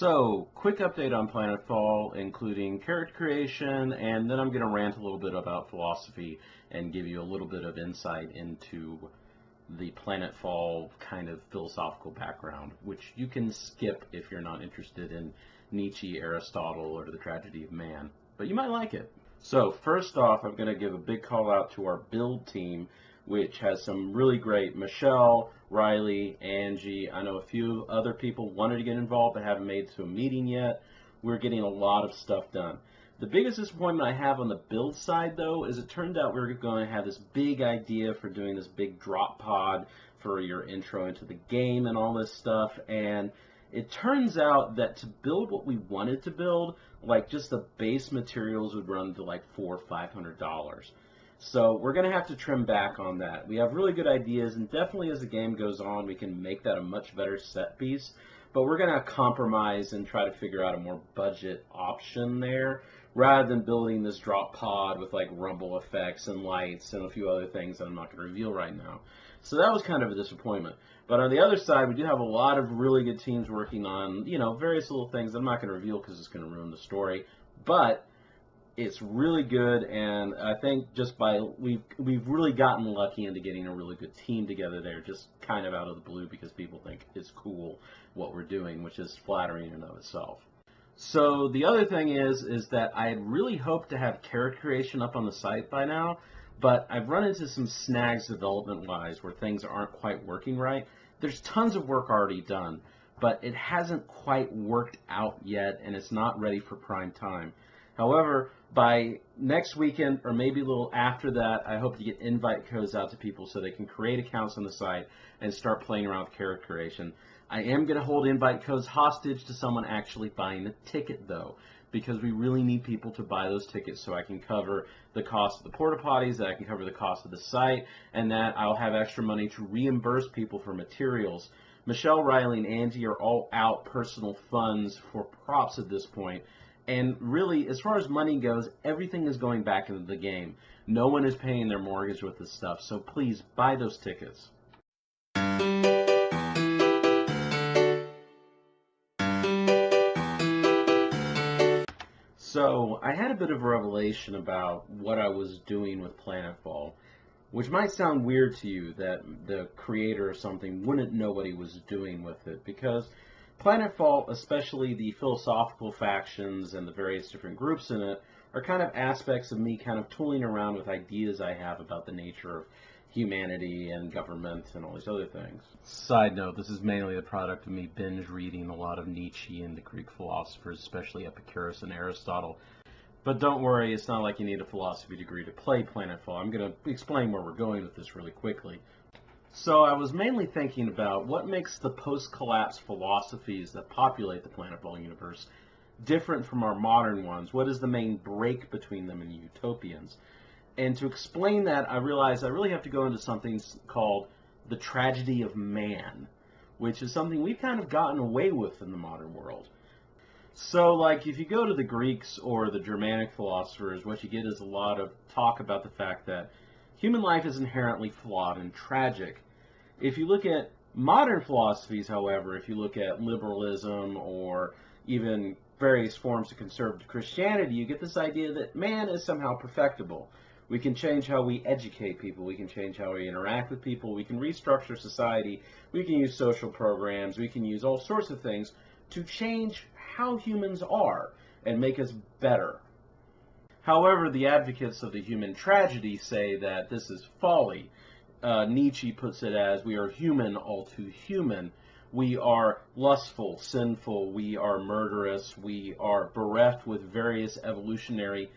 So, quick update on Planetfall, including character creation, and then I'm going to rant a little bit about philosophy and give you a little bit of insight into the Planetfall kind of philosophical background, which you can skip if you're not interested in Nietzsche, Aristotle, or the tragedy of man, but you might like it. So, first off, I'm going to give a big call out to our build team, which has some really great Michelle, Riley, Angie. I know a few other people wanted to get involved but haven't made it to a meeting yet. We're getting a lot of stuff done. The biggest disappointment I have on the build side, though, is it turned out we were going to have this big idea for doing this big drop pod for your intro into the game and all this stuff, and it turns out that to build what we wanted to build, like just the base materials would run to like $400 or $500. So we're going to have to trim back on that. We have really good ideas, and definitely as the game goes on, we can make that a much better set piece. But we're going to compromise and try to figure out a more budget option there, rather than building this drop pod with like rumble effects and lights and a few other things that I'm not going to reveal right now. So that was kind of a disappointment. But on the other side, we do have a lot of really good teams working on, various little things that I'm not going to reveal because it's going to ruin the story. But it's really good, and I think just we've really gotten lucky into getting a really good team together there, just kind of out of the blue because people think it's cool what we're doing, which is flattering in and of itself. So the other thing is that I had really hoped to have character creation up on the site by now, but I've run into some snags development-wise where things aren't quite working right. There's tons of work already done, but it hasn't quite worked out yet, and it's not ready for prime time. However, by next weekend, or maybe a little after that, I hope to get invite codes out to people so they can create accounts on the site and start playing around with character creation. I am going to hold invite codes hostage to someone actually buying the ticket, though, because we really need people to buy those tickets so I can cover the cost of the porta potties, that I can cover the cost of the site, and that I'll have extra money to reimburse people for materials. Michelle, Riley, and Angie are all out personal funds for props at this point. And really, as far as money goes, everything is going back into the game. No one is paying their mortgage with this stuff, so please buy those tickets. So, I had a bit of a revelation about what I was doing with Planetfall, which might sound weird to you that the creator or something wouldn't know what he was doing with it, because Planetfall, especially the philosophical factions and the various different groups in it, are kind of aspects of me kind of tooling around with ideas I have about the nature of humanity and government and all these other things. Side note, this is mainly the product of me binge reading a lot of Nietzsche and the Greek philosophers, especially Epicurus and Aristotle. But don't worry, it's not like you need a philosophy degree to play Planetfall. I'm going to explain where we're going with this really quickly. So I was mainly thinking about what makes the post-collapse philosophies that populate the Planetfall universe different from our modern ones. What is the main break between them and utopians? And to explain that, I realized I really have to go into something called the tragedy of man, which is something we've kind of gotten away with in the modern world. So, like, if you go to the Greeks or the Germanic philosophers, what you get is a lot of talk about the fact that human life is inherently flawed and tragic. If you look at modern philosophies, however, if you look at liberalism or even various forms of conservative Christianity, you get this idea that man is somehow perfectible. We can change how we educate people, we can change how we interact with people, we can restructure society, we can use social programs, we can use all sorts of things to change how humans are and make us better. However, the advocates of the human tragedy say that this is folly. Nietzsche puts it as, we are human, all too human. We are lustful, sinful, we are murderous, we are bereft with various evolutionary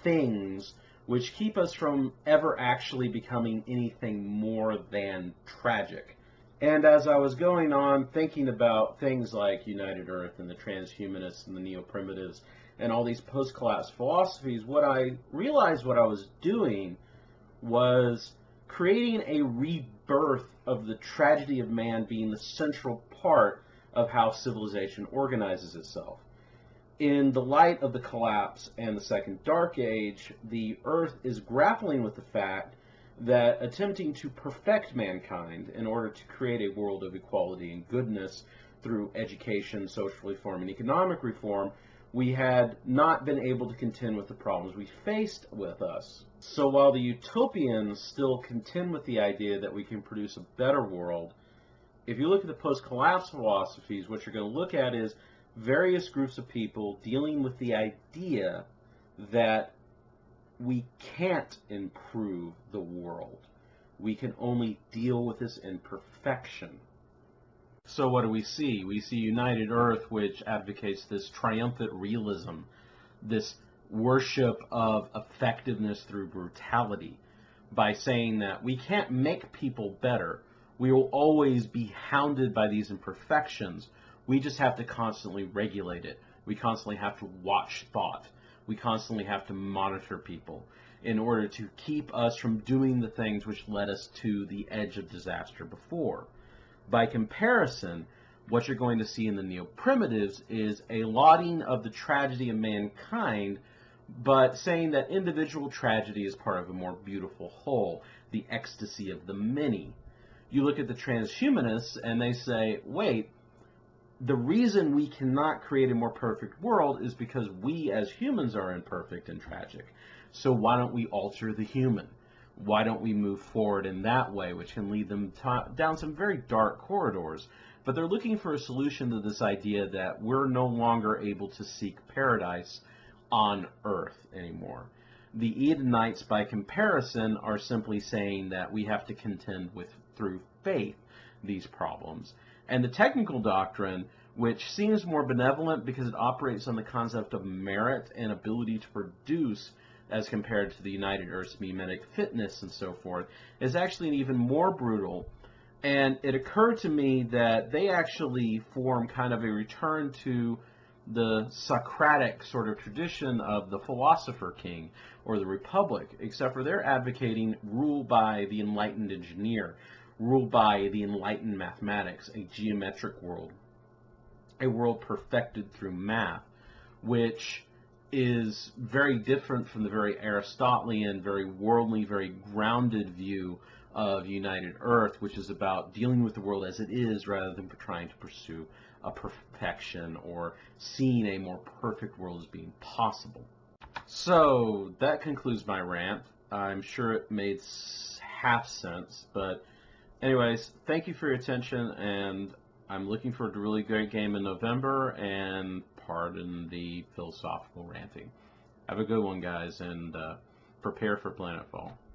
things which keep us from ever actually becoming anything more than tragic. And as I was going on thinking about things like United Earth and the transhumanists and the neo-primitives and all these post-collapse philosophies, what I realized what I was doing was creating a rebirth of the tragedy of man being the central part of how civilization organizes itself. In the light of the collapse and the Second Dark Age, the Earth is grappling with the fact that attempting to perfect mankind in order to create a world of equality and goodness through education, social reform, and economic reform, we had not been able to contend with the problems we faced with us. So while the utopians still contend with the idea that we can produce a better world, if you look at the post-collapse philosophies, what you're going to look at is various groups of people dealing with the idea that we can't improve the world. We can only deal with this imperfection. So what do we see? We see United Earth, which advocates this triumphant realism, this worship of effectiveness through brutality, by saying that we can't make people better. We will always be hounded by these imperfections. We just have to constantly regulate it. We constantly have to watch thought. We constantly have to monitor people in order to keep us from doing the things which led us to the edge of disaster before. By comparison, what you're going to see in the neo-primitives is a lauding of the tragedy of mankind, but saying that individual tragedy is part of a more beautiful whole, the ecstasy of the many. You look at the transhumanists and they say, wait, the reason we cannot create a more perfect world is because we as humans are imperfect and tragic. So why don't we alter the human? Why don't we move forward in that way, which can lead them down some very dark corridors? But they're looking for a solution to this idea that we're no longer able to seek paradise on Earth anymore. The Edenites, by comparison, are simply saying that we have to contend with, through faith, these problems. And the technical doctrine, which seems more benevolent because it operates on the concept of merit and ability to produce, as compared to the United Earth's mimetic fitness and so forth, is actually even more brutal. And it occurred to me that they actually form kind of a return to the Socratic sort of tradition of the philosopher king or the republic, except for they're advocating rule by the enlightened engineer, rule by the enlightened mathematics, a geometric world, a world perfected through math, which is very different from the very Aristotelian, very worldly, very grounded view of United Earth, which is about dealing with the world as it is rather than trying to pursue a perfection or seeing a more perfect world as being possible. So that concludes my rant. I'm sure it made half sense, but anyways, thank you for your attention, and I'm looking forward to a really great game in November, and pardon the philosophical ranting. Have a good one, guys, and prepare for Planetfall.